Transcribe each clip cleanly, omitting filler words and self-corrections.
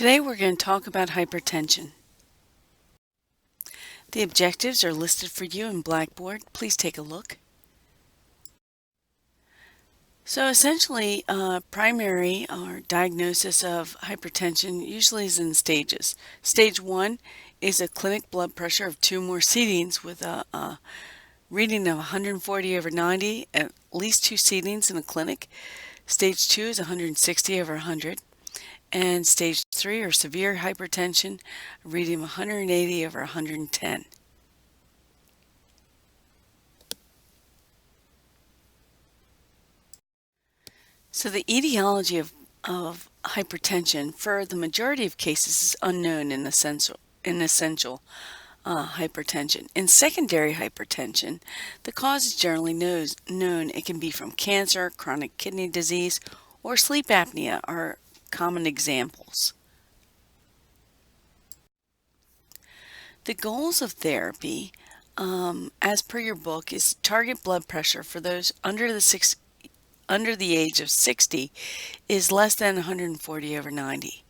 Today we're going to talk about hypertension. The objectives are listed for you in Blackboard. Please take a look. So essentially, primary or diagnosis of hypertension usually is in stages. Stage 1 is a clinic blood pressure of 2 or more seatings with a reading of 140/90, at least 2 seatings in a clinic. Stage 2 is 160/100. And stage 3 or severe hypertension, a reading of 180/110. So the etiology of hypertension for the majority of cases is unknown in essential hypertension. In secondary hypertension, the cause is generally known. It can be from cancer, chronic kidney disease, or sleep apnea are common examples. The goals of therapy, as per your book, is target blood pressure for those under the age of 60 is less than 140/90.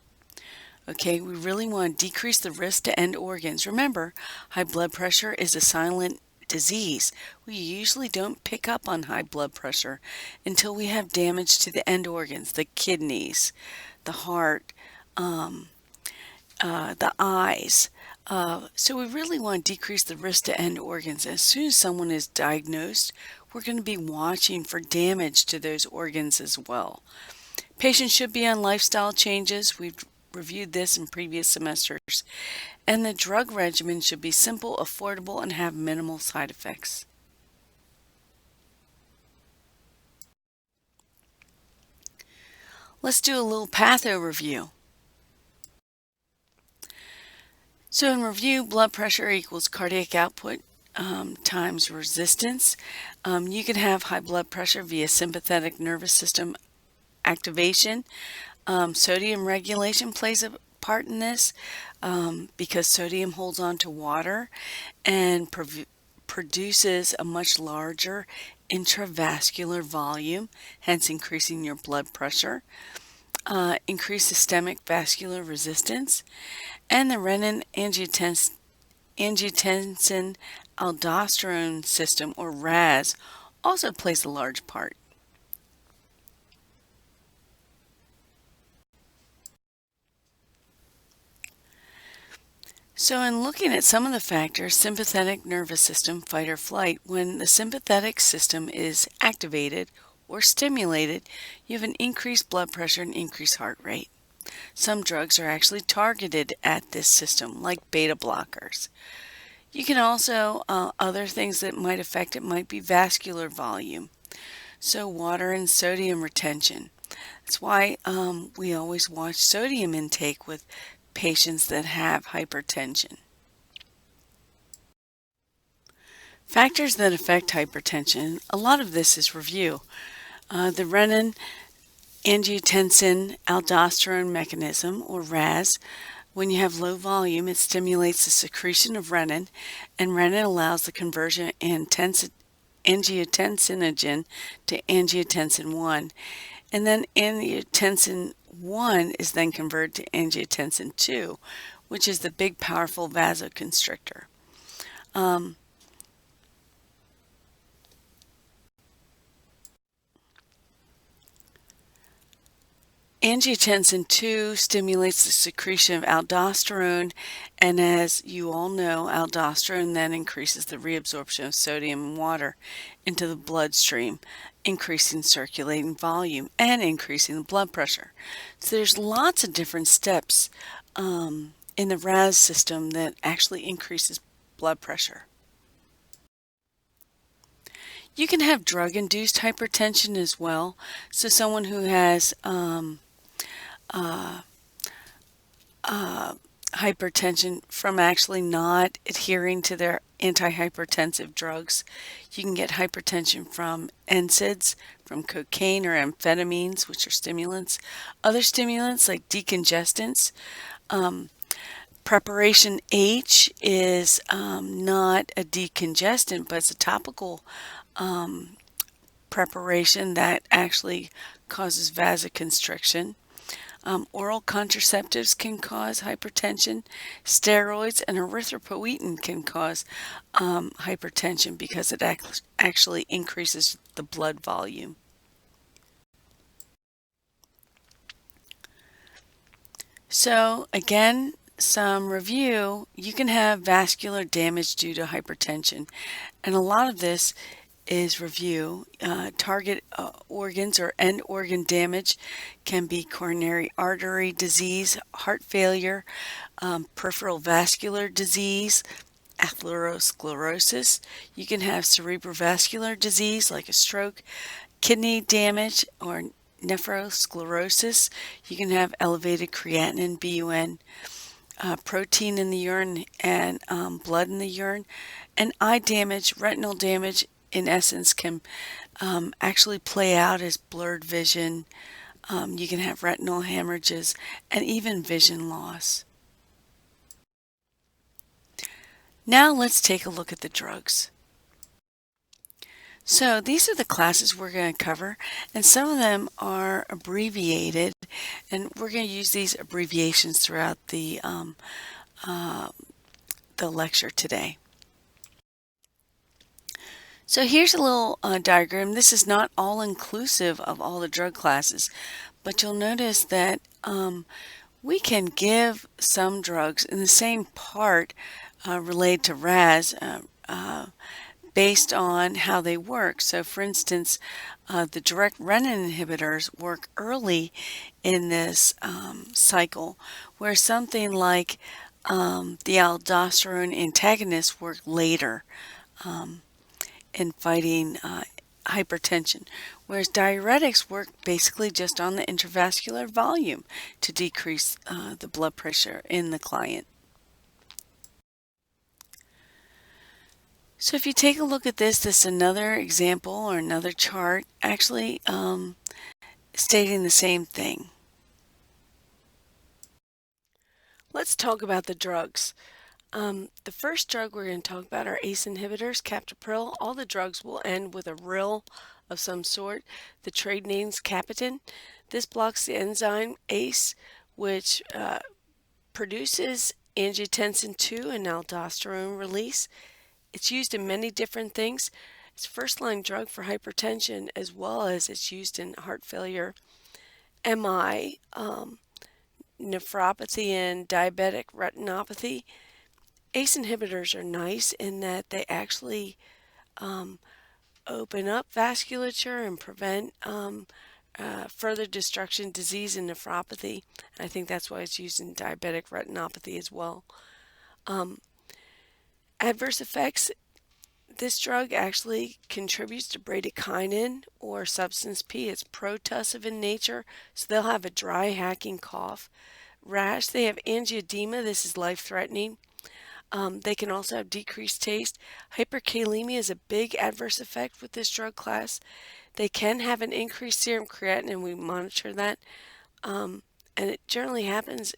Okay, we really want to decrease the risk to end organs. Remember, high blood pressure is a silent disease. We usually don't pick up on high blood pressure until we have damage to the end organs, the kidneys, the heart, the eyes. So we really want to decrease the risk to end organs. As soon as someone is diagnosed, we're going to be watching for damage to those organs as well. Patients should be on lifestyle changes. We've reviewed this in previous semesters. And the drug regimen should be simple, affordable, and have minimal side effects. Let's do a little path overview. So in review, blood pressure equals cardiac output times resistance. You can have high blood pressure via sympathetic nervous system activation. Sodium regulation plays a part in this because sodium holds on to water and produces a much larger intravascular volume, hence increasing your blood pressure. Increase systemic vascular resistance, and the renin-angiotensin aldosterone system, or RAS, also plays a large part. So in looking at some of the factors, sympathetic nervous system, fight or flight, when the sympathetic system is activated or stimulated, you have an increased blood pressure and increased heart rate. Some drugs are actually targeted at this system, like beta blockers. You can also, other things that might affect it might be vascular volume, so water and sodium retention. That's why we always watch sodium intake with patients that have hypertension. Factors that affect hypertension, a lot of this is review. The renin-angiotensin aldosterone mechanism, or RAS. When you have low volume, it stimulates the secretion of renin, and renin allows the conversion of angiotensinogen to angiotensin 1. And then angiotensin 1 is then converted to angiotensin 2, which is the big, powerful vasoconstrictor. Angiotensin 2 stimulates the secretion of aldosterone, and as you all know, aldosterone then increases the reabsorption of sodium and water into the bloodstream, increasing circulating volume and increasing the blood pressure. So there's lots of different steps in the RAS system that actually increases blood pressure. You can have drug-induced hypertension as well. So someone who has hypertension from actually not adhering to their antihypertensive drugs. You can get hypertension from NSAIDs, from cocaine or amphetamines, which are stimulants. Other stimulants like decongestants. Preparation H is not a decongestant, but it's a topical preparation that actually causes vasoconstriction. Oral contraceptives can cause hypertension. Steroids and erythropoietin can cause hypertension because it actually increases the blood volume. So again, some review, you can have vascular damage due to hypertension. And a lot of this is review. Target organs or end organ damage can be coronary artery disease, heart failure, peripheral vascular disease, atherosclerosis. You can have cerebrovascular disease like a stroke, kidney damage, or nephrosclerosis. You can have elevated creatinine, BUN, protein in the urine, and blood in the urine. And eye damage, retinal damage, in essence, can actually play out as blurred vision. You can have retinal hemorrhages and even vision loss. Now let's take a look at the drugs. So these are the classes we're going to cover, and some of them are abbreviated, and we're going to use these abbreviations throughout the lecture today. So here's a little diagram. This is not all inclusive of all the drug classes, but you'll notice that we can give some drugs in the same part related to RAS based on how they work. So for instance, the direct renin inhibitors work early in this cycle, where something like the aldosterone antagonists work later in fighting hypertension, whereas diuretics work basically just on the intravascular volume to decrease the blood pressure in the client. So if you take a look at this is another example or another chart actually stating the same thing. Let's talk about the drugs. The first drug we're going to talk about are ACE inhibitors, captopril. All the drugs will end with a ril of some sort. The trade name's Capitan. This blocks the enzyme ACE, which produces angiotensin II and aldosterone release. It's used in many different things. It's a first-line drug for hypertension, as well as it's used in heart failure, MI, nephropathy, and diabetic retinopathy. ACE inhibitors are nice in that they actually open up vasculature and prevent further destruction, disease, and nephropathy. And I think that's why it's used in diabetic retinopathy as well. Adverse effects. This drug actually contributes to bradykinin or substance P. It's protussive in nature, so they'll have a dry, hacking cough. Rash, they have angioedema. This is life-threatening. They can also have decreased taste. Hyperkalemia is a big adverse effect with this drug class. They can have an increased serum creatinine, and we monitor that. And it generally happens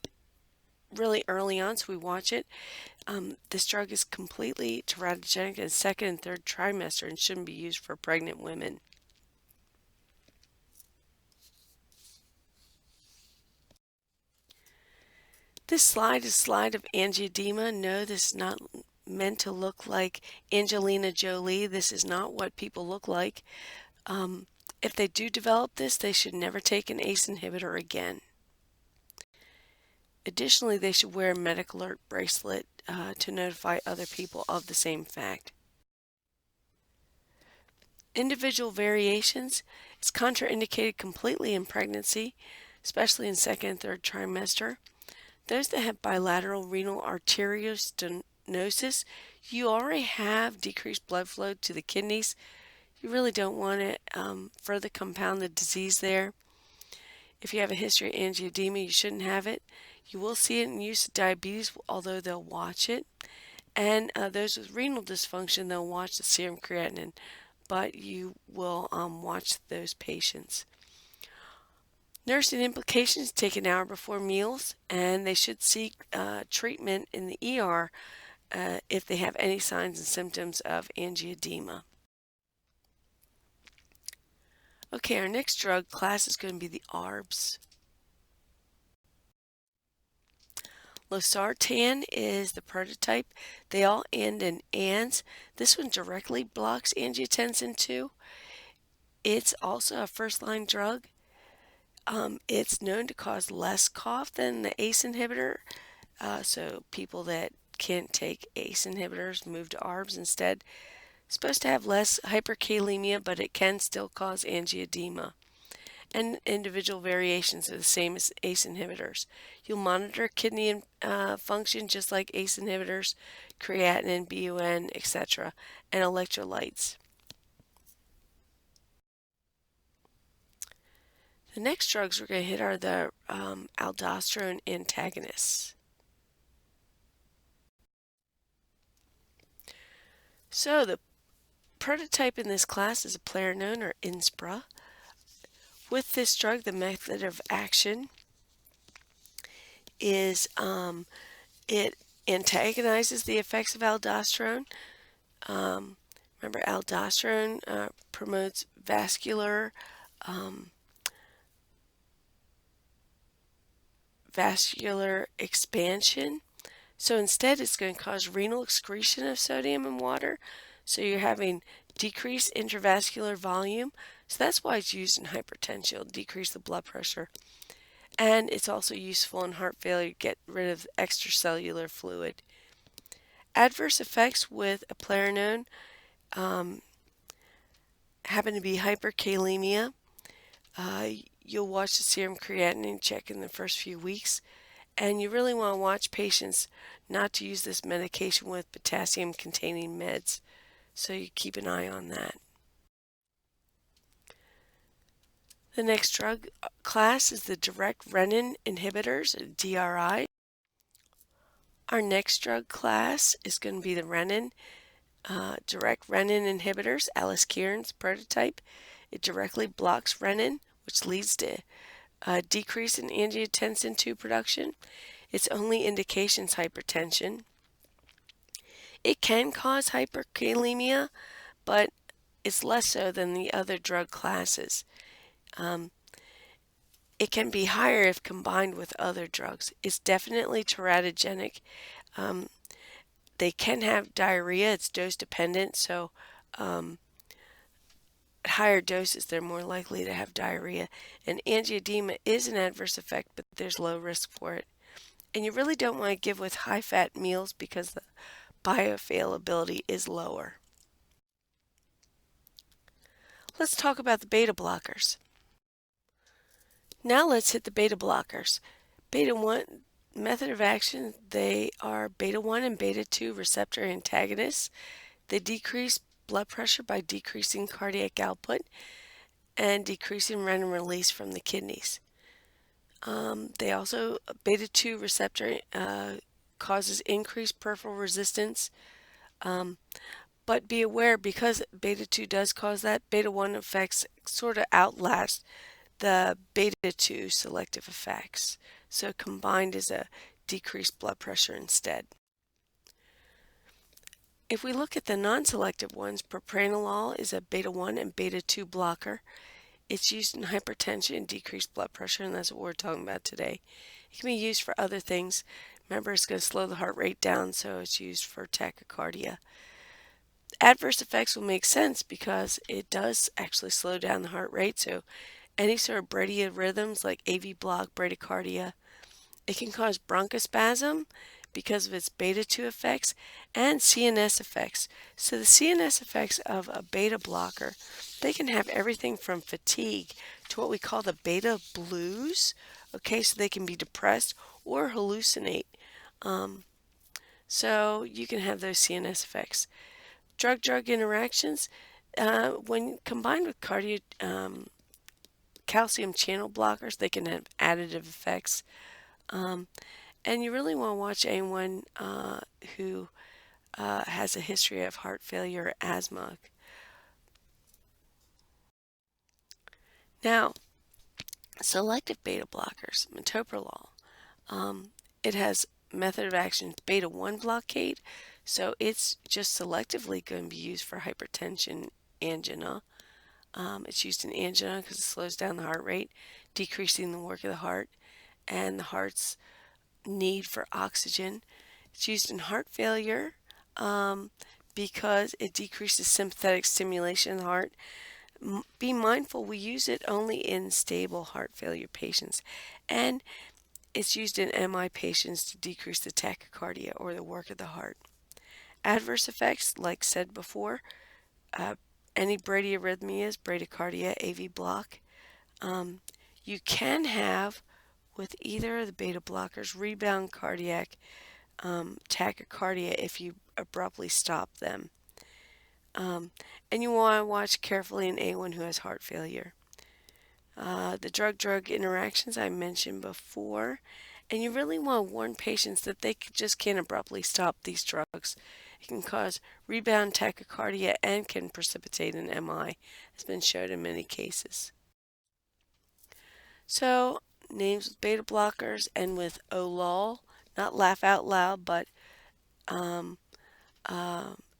really early on, so we watch it. This drug is completely teratogenic in second and third trimester and shouldn't be used for pregnant women. This slide is a slide of angioedema. No, this is not meant to look like Angelina Jolie. This is not what people look like. If they do develop this, they should never take an ACE inhibitor again. Additionally, they should wear a medical alert bracelet to notify other people of the same fact. Individual variations. It's contraindicated completely in pregnancy, especially in second and third trimester. Those that have bilateral renal arteriostenosis, you already have decreased blood flow to the kidneys. You really don't want to further compound the disease there. If you have a history of angioedema, you shouldn't have it. You will see it in use of diabetes, although they'll watch it. And those with renal dysfunction, they'll watch the serum creatinine, but you will watch those patients. Nursing implications: take an hour before meals, and they should seek treatment in the ER if they have any signs and symptoms of angioedema. Okay, our next drug class is going to be the ARBs. Losartan is the prototype. They all end in ANS. This one directly blocks angiotensin II. It's also a first-line drug. It's known to cause less cough than the ACE inhibitor. So people that can't take ACE inhibitors move to ARBs instead. It's supposed to have less hyperkalemia, but it can still cause angioedema. And individual variations are the same as ACE inhibitors. You'll monitor kidney function just like ACE inhibitors, creatinine, BUN, etc., and electrolytes. The next drugs we're going to hit are the aldosterone antagonists. So the prototype in this class is eplerenone or Inspra. With this drug, the method of action is it antagonizes the effects of aldosterone. Remember, aldosterone promotes vascular expansion. So instead, it's going to cause renal excretion of sodium and water. So you're having decreased intravascular volume. So that's why it's used in hypertension. It'll decrease the blood pressure. And it's also useful in heart failure to get rid of extracellular fluid. Adverse effects with eplerenone happen to be hyperkalemia. You'll watch the serum creatinine check in the first few weeks. And you really want to watch patients not to use this medication with potassium-containing meds. So you keep an eye on that. The next drug class is the direct renin inhibitors, DRI. Our next drug class is going to be the direct renin inhibitors, aliskiren's prototype. It directly blocks renin, which leads to a decrease in angiotensin II production. Its only indication is hypertension. It can cause hyperkalemia, but it's less so than the other drug classes. It can be higher if combined with other drugs. It's definitely teratogenic. They can have diarrhea. It's dose dependent, so at higher doses they're more likely to have diarrhea. And angioedema is an adverse effect, but there's low risk for it. And you really don't want to give with high-fat meals because the bioavailability is lower. Let's talk about the beta blockers. Now let's hit the beta blockers. Beta 1 method of action, they are beta 1 and beta 2 receptor antagonists. They decrease blood pressure by decreasing cardiac output and decreasing renin release from the kidneys. They also, beta 2 receptor causes increased peripheral resistance. But be aware, because beta 2 does cause that, beta 1 effects sort of outlast the beta 2 selective effects. So combined is a decreased blood pressure instead. If we look at the non-selective ones, propranolol is a beta 1 and beta 2 blocker. It's used in hypertension and decreased blood pressure, and that's what we're talking about today. It can be used for other things. Remember, it's going to slow the heart rate down, so it's used for tachycardia. Adverse effects will make sense because it does actually slow down the heart rate, so any sort of bradyrhythms like AV block, bradycardia. It can cause bronchospasm because of its beta 2 effects and CNS effects. So the CNS effects of a beta blocker, they can have everything from fatigue to what we call the beta blues. Okay, so they can be depressed or hallucinate. So you can have those CNS effects. Drug-drug interactions, when combined with calcium channel blockers, they can have additive effects. And you really want to watch anyone who has a history of heart failure or asthma. Now, selective beta blockers, metoprolol, it has method of action beta 1 blockade, so it's just selectively going to be used for hypertension, angina. It's used in angina because it slows down the heart rate, decreasing the work of the heart, and the heart's need for oxygen. It's used in heart failure because it decreases sympathetic stimulation of the heart. Be mindful, we use it only in stable heart failure patients, and it's used in MI patients to decrease the tachycardia or the work of the heart. Adverse effects, like said before, any bradyarrhythmias, bradycardia, AV block. You can have, with either of the beta blockers, rebound cardiac tachycardia if you abruptly stop them. And you want to watch carefully in anyone who has heart failure. The drug-drug interactions I mentioned before, and you really want to warn patients that they just can't abruptly stop these drugs. It can cause rebound tachycardia and can precipitate an MI. It's been shown in many cases. So, names with beta blockers and with OLOL, not laugh out loud, but atenolol,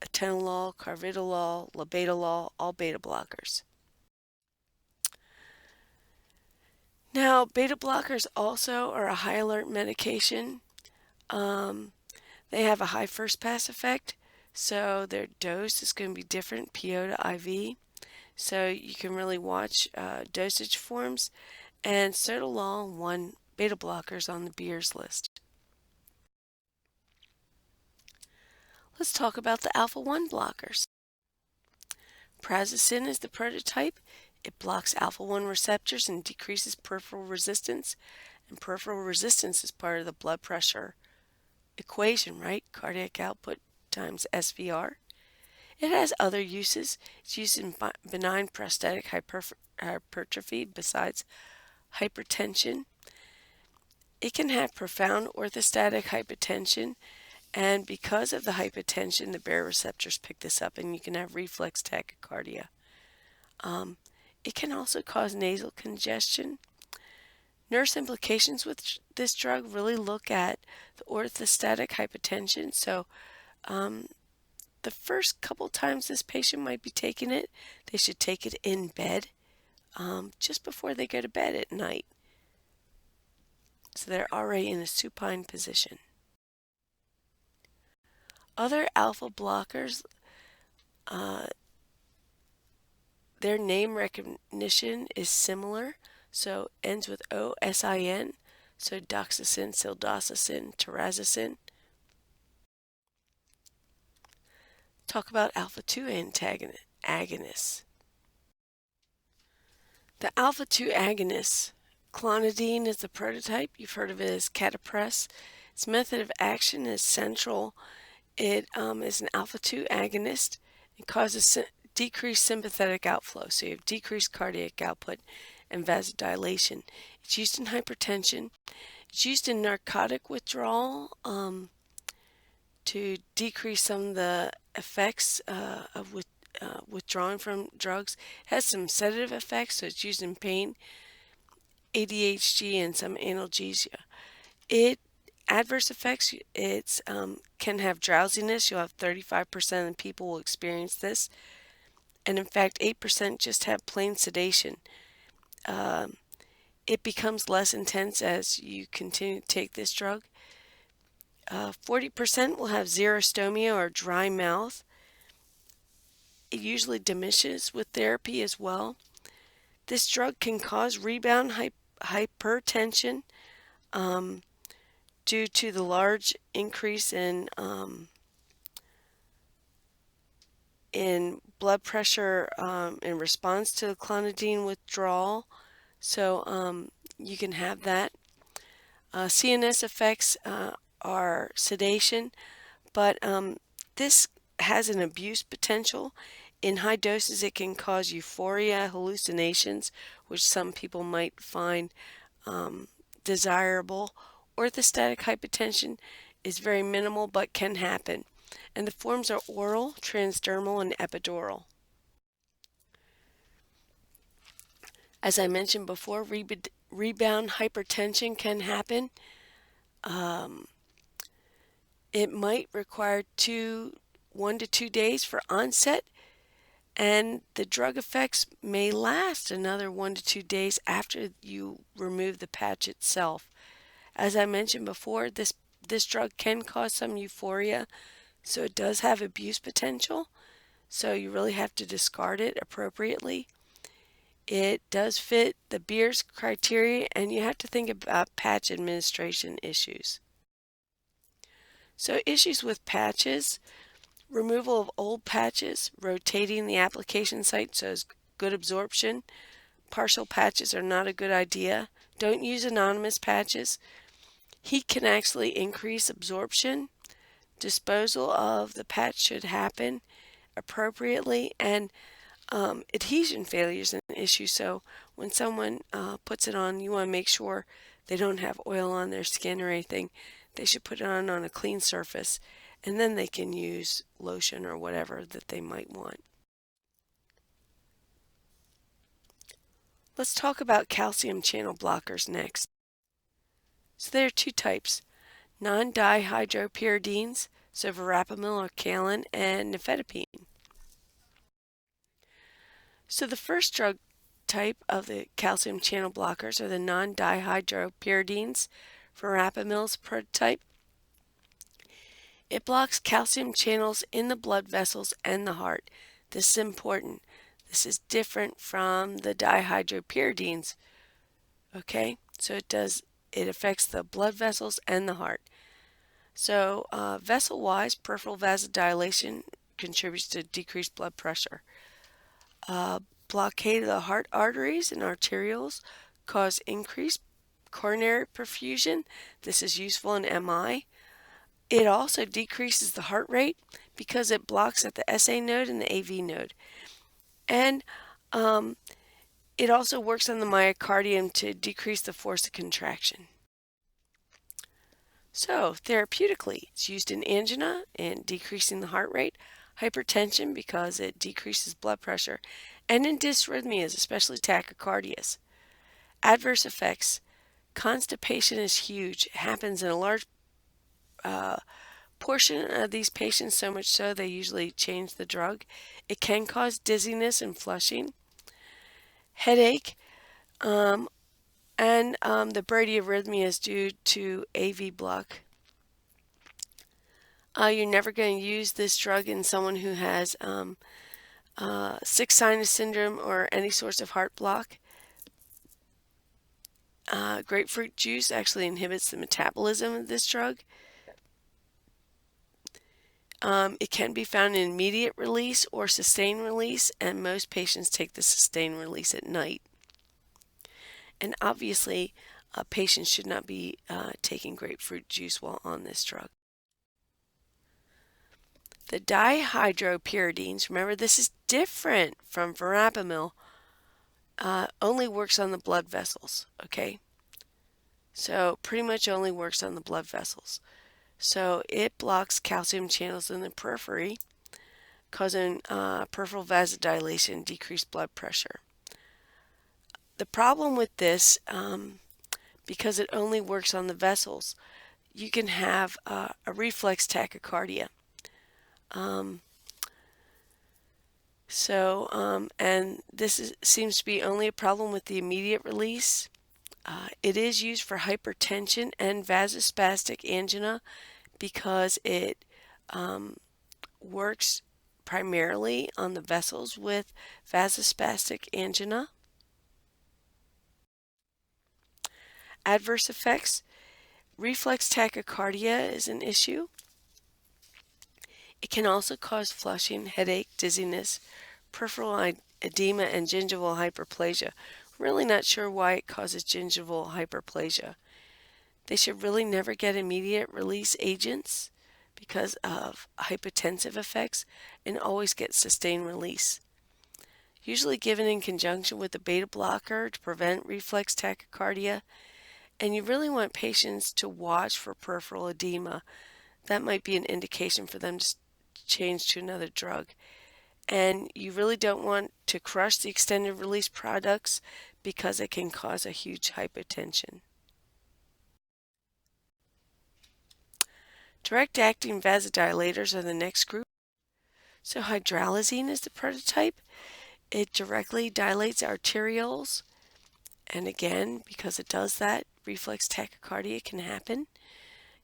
carvedilol, labetalol, all beta blockers. Now, beta blockers also are a high alert medication. They have a high first pass effect, so their dose is going to be different, PO to IV. So you can really watch dosage forms, and sotalol, one beta blockers on the Beers list. Let's talk about the alpha-1 blockers. Prazosin is the prototype. It blocks alpha-1 receptors and decreases peripheral resistance. And peripheral resistance is part of the blood pressure equation, right? Cardiac output times SVR. It has other uses. It's used in benign prostatic hypertrophy besides hypertension. It can have profound orthostatic hypotension, and because of the hypotension, the baroreceptors pick this up, and you can have reflex tachycardia. It can also cause nasal congestion. Nurse implications with this drug really look at the orthostatic hypotension. So the first couple times this patient might be taking it, they should take it in bed just before they go to bed at night. So they're already in a supine position. Other alpha blockers, their name recognition is similar, so ends with OSIN, so doxycycline, sildoxicin, terazosin. Talk about alpha-2 agonists. The alpha-2 agonists, clonidine is the prototype. You've heard of it as Catapres. Its method of action is central. It is an alpha-2 agonist. It causes decreased sympathetic outflow, so you have decreased cardiac output and vasodilation. It's used in hypertension. It's used in narcotic withdrawal to decrease some of the effects of withdrawing from drugs. It has some sedative effects, so it's used in pain, ADHD, and some analgesia. Adverse effects, it can have drowsiness. You'll have 35% of the people will experience this. And in fact, 8% just have plain sedation. It becomes less intense as you continue to take this drug. 40% will have xerostomia or dry mouth. It usually diminishes with therapy as well. This drug can cause rebound hypertension due to the large increase in blood pressure in response to the clonidine withdrawal. So you can have that. CNS effects are sedation, but this has an abuse potential. In high doses, it can cause euphoria, hallucinations, which some people might find desirable. Orthostatic hypotension is very minimal but can happen. And the forms are oral, transdermal, and epidural. As I mentioned before, rebound hypertension can happen. It might require 1 to 2 days for onset, and the drug effects may last another 1 to 2 days after you remove the patch itself. As I mentioned before, this drug can cause some euphoria, so it does have abuse potential. So you really have to discard it appropriately. It does fit the Beers criteria, and you have to think about patch administration issues. So issues with patches: removal of old patches, rotating the application site so as good absorption. Partial patches are not a good idea. Don't use anonymous patches. Heat can actually increase absorption. Disposal of the patch should happen appropriately, and adhesion failure is an issue. So when someone puts it on, you want to make sure they don't have oil on their skin or anything. They should put it on a clean surface, and then they can use lotion or whatever that they might want. Let's talk about calcium channel blockers next. So there are two types: non-dihydropyridines, so verapamil or Kaolin, and nifedipine. So the first drug type of the calcium channel blockers are the non-dihydropyridines. Verapamil's prototype. It blocks calcium channels in the blood vessels and the heart. This is important. This is different from the dihydropyridines. Okay, so it affects the blood vessels and the heart. So vessel-wise, peripheral vasodilation contributes to decreased blood pressure. Blockade of the heart arteries and arterioles cause increased coronary perfusion. This is useful in MI. It also decreases the heart rate because it blocks at the SA node and the AV node. And it also works on the myocardium to decrease the force of contraction. So therapeutically, it's used in angina and decreasing the heart rate, hypertension because it decreases blood pressure, and in dysrhythmias, especially tachycardias. Adverse effects: constipation is huge. It happens in a large portion of these patients, so much so they usually change the drug. It can cause dizziness and flushing, headache, and the bradyarrhythmia is due to AV block. You're never going to use this drug in someone who has sick sinus syndrome or any sorts of heart block. Grapefruit juice actually inhibits the metabolism of this drug. It can be found in immediate release or sustained release, and most patients take the sustained release at night. And obviously, patients should not be taking grapefruit juice while on this drug. The dihydropyridines, remember this is different from verapamil, only works on the blood vessels, okay? So pretty much only works on the blood vessels. So it blocks calcium channels in the periphery, causing peripheral vasodilation, decreased blood pressure. The problem with this, because it only works on the vessels, you can have a reflex tachycardia. And this seems to be only a problem with the immediate release. It is used for hypertension and vasospastic angina because it works primarily on the vessels with vasospastic angina. Adverse effects: reflex tachycardia is an issue. It can also cause flushing, headache, dizziness, peripheral edema, and gingival hyperplasia. Really not sure why it causes gingival hyperplasia. They should really never get immediate release agents because of hypotensive effects, and always get sustained release. Usually given in conjunction with a beta blocker to prevent reflex tachycardia, and you really want patients to watch for peripheral edema. That might be an indication for them to change to another drug. And you really don't want to crush the extended release products because it can cause a huge hypotension. Direct-acting vasodilators are the next group. So hydralazine is the prototype. It directly dilates arterioles, and again, because it does that, reflex tachycardia can happen.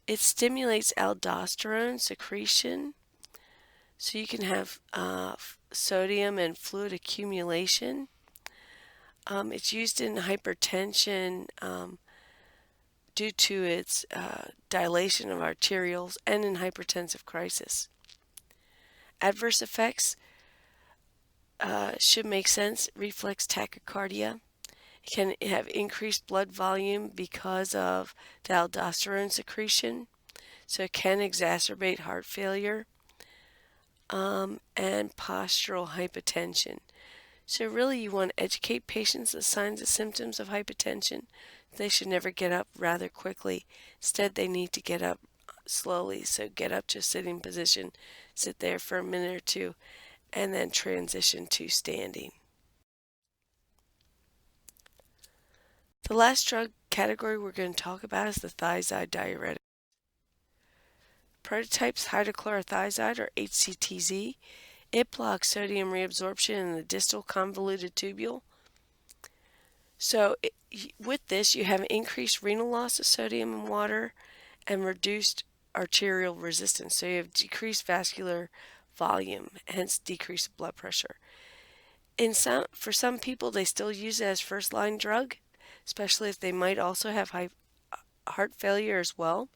It stimulates aldosterone secretion, so you can have sodium and fluid accumulation. It's used in hypertension due to its dilation of arterioles and in hypertensive crisis. Adverse effects should make sense. Reflex tachycardia. It can have increased blood volume because of the aldosterone secretion, so it can exacerbate heart failure and postural hypotension. So really you want to educate patients the signs and symptoms of hypertension. They should never get up rather quickly. Instead, they need to get up slowly. So get up to a sitting position, sit there for a minute or two, and then transition to standing. The last drug category we're going to talk about is the thiazide diuretic. Prototype's hydrochlorothiazide, or HCTZ. It blocks sodium reabsorption in the distal convoluted tubule. So with this, you have increased renal loss of sodium and water and reduced arterial resistance. So you have decreased vascular volume, hence decreased blood pressure. For some people, they still use it as first-line drug, especially if they might also have heart failure as well.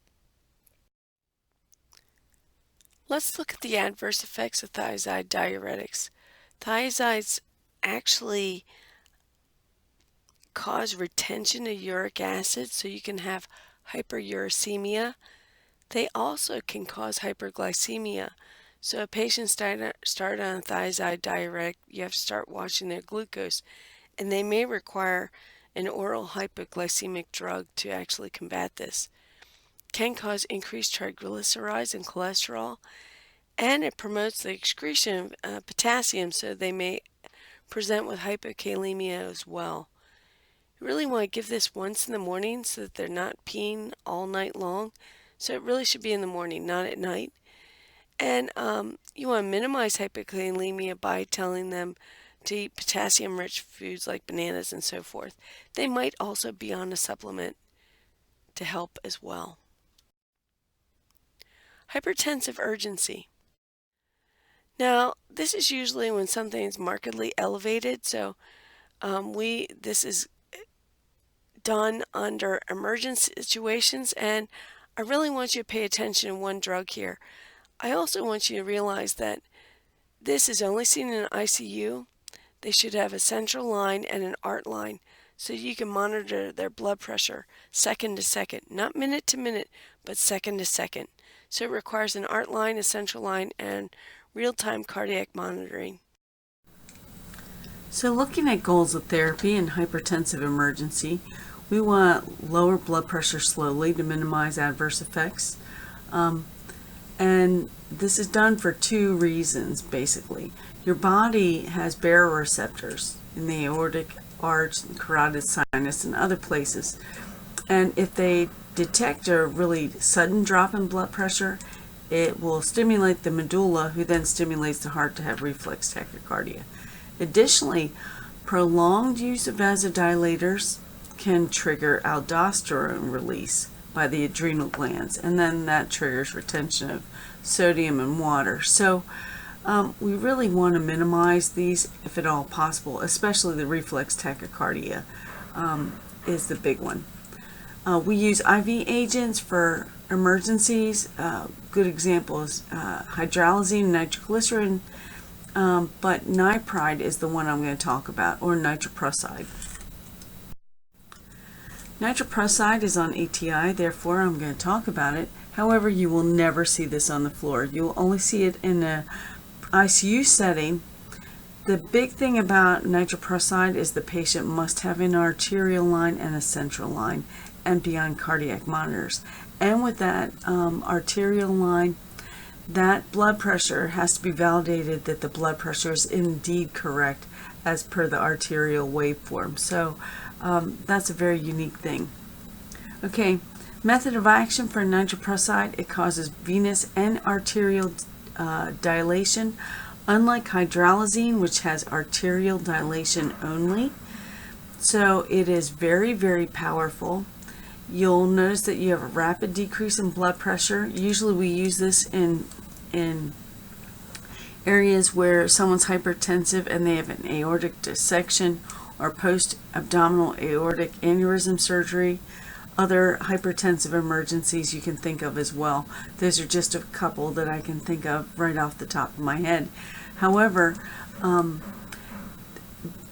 Let's look at the adverse effects of thiazide diuretics. Thiazides actually cause retention of uric acid, so you can have hyperuricemia. They also can cause hyperglycemia. So a patient start on a thiazide diuretic, you have to start watching their glucose, and they may require an oral hypoglycemic drug to actually combat this. Can cause increased triglycerides and cholesterol, and it promotes the excretion of potassium, so they may present with hypokalemia as well. You really want to give this once in the morning so that they're not peeing all night long. So it really should be in the morning, not at night. And you want to minimize hypokalemia by telling them to eat potassium-rich foods like bananas and so forth. They might also be on a supplement to help as well. Hypertensive urgency. Now, this is usually when something is markedly elevated. So this is done under emergency situations, and I really want you to pay attention to one drug here. I also want you to realize that this is only seen in an ICU. They should have a central line and an ART line so you can monitor their blood pressure second to second, not minute to minute, but second to second. So it requires an ART line, a central line, and real-time cardiac monitoring. So looking at goals of therapy in hypertensive emergency, we want lower blood pressure slowly to minimize adverse effects. And this is done for two reasons, basically. Your body has baroreceptors in the aortic arch, the carotid sinus, and other places. And if they detect a really sudden drop in blood pressure, it will stimulate the medulla, who then stimulates the heart to have reflex tachycardia. Additionally, prolonged use of vasodilators can trigger aldosterone release by the adrenal glands, and then that triggers retention of sodium and water. So we really want to minimize these if at all possible, especially the reflex tachycardia is the big one. We use IV agents for emergencies. Good example is hydralazine, nitroglycerin, but nipride is the one I'm going to talk about, or nitroprusside. Nitroprusside is on ATI, therefore I'm going to talk about it. However, you will never see this on the floor. You will only see it in the ICU setting. The big thing about nitroprusside is the patient must have an arterial line and a central line and be on cardiac monitors. And with that arterial line, that blood pressure has to be validated that the blood pressure is indeed correct as per the arterial waveform. So that's a very unique thing. Okay, method of action for nitroprusside: it causes venous and arterial dilation, unlike hydralazine, which has arterial dilation only. So it is very, very powerful. you'll notice that you have a rapid decrease in blood pressure. Usually we use this in areas where someone's hypertensive and they have an aortic dissection or post-abdominal aortic aneurysm surgery. Other hypertensive emergencies you can think of as well. Those are just a couple that I can think of right off the top of my head. However,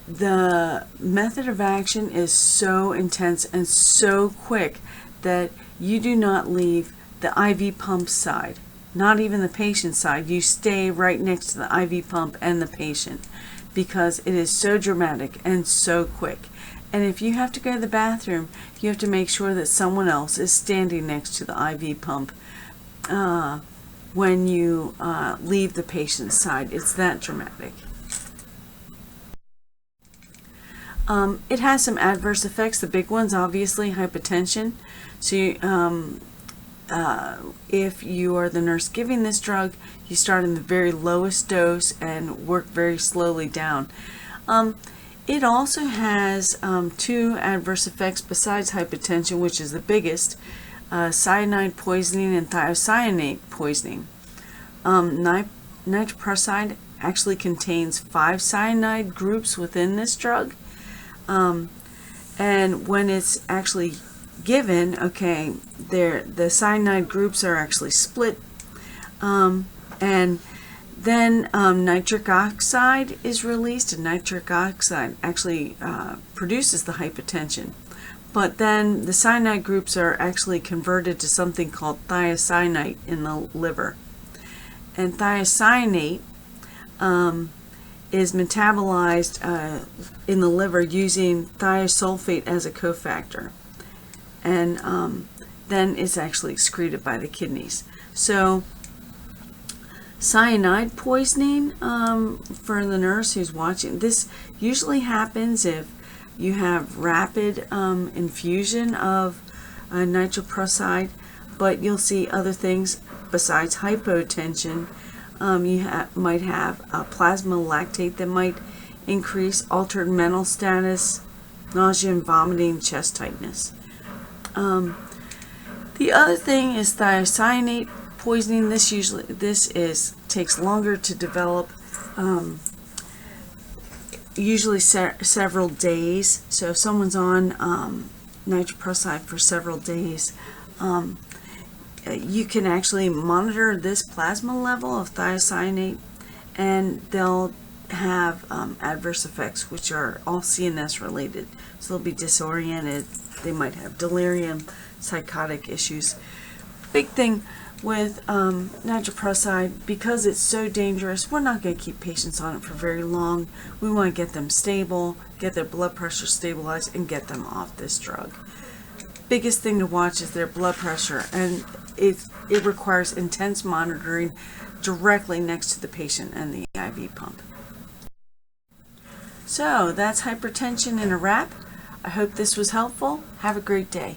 the method of action is so intense and so quick that you do not leave the IV pump side, not even the patient side. You stay right next to the IV pump and the patient because it is so dramatic and so quick. And if you have to go to the bathroom, you have to make sure that someone else is standing next to the IV pump when you leave the patient's side. It's that dramatic. It has some adverse effects. The big ones, obviously, hypertension. So if you are the nurse giving this drug, you start in the very lowest dose and work very slowly down. It also has two adverse effects besides hypertension, which is the biggest: cyanide poisoning and thiocyanate poisoning. Nitroprusside actually contains 5 cyanide groups within this drug. And when it's actually given, okay, the cyanide groups are actually split, and then nitric oxide is released, and nitric oxide actually produces the hypertension. But then the cyanide groups are actually converted to something called thiocyanate in the liver. And thiocyanate is metabolized in the liver using thiosulfate as a cofactor. And then it's actually excreted by the kidneys. So cyanide poisoning, for the nurse who's watching, this usually happens if you have rapid infusion of nitroprusside, but you'll see other things besides hypotension. You might have plasma lactate that might increase, altered mental status, nausea and vomiting, chest tightness. The other thing is thiocyanate poisoning. This takes longer to develop, usually several days. So if someone's on nitroprusside for several days, you can actually monitor this plasma level of thiocyanate, and they'll have adverse effects which are all CNS related. So they'll be disoriented, they might have delirium, psychotic issues. Big thing with nitroprusside, because it's so dangerous, we're not going to keep patients on it for very long. We want to get them stable, get their blood pressure stabilized, and get them off this drug. Biggest thing to watch is their blood pressure, and it requires intense monitoring directly next to the patient and the IV pump. So that's hypertension in a wrap. I hope this was helpful. Have a great day.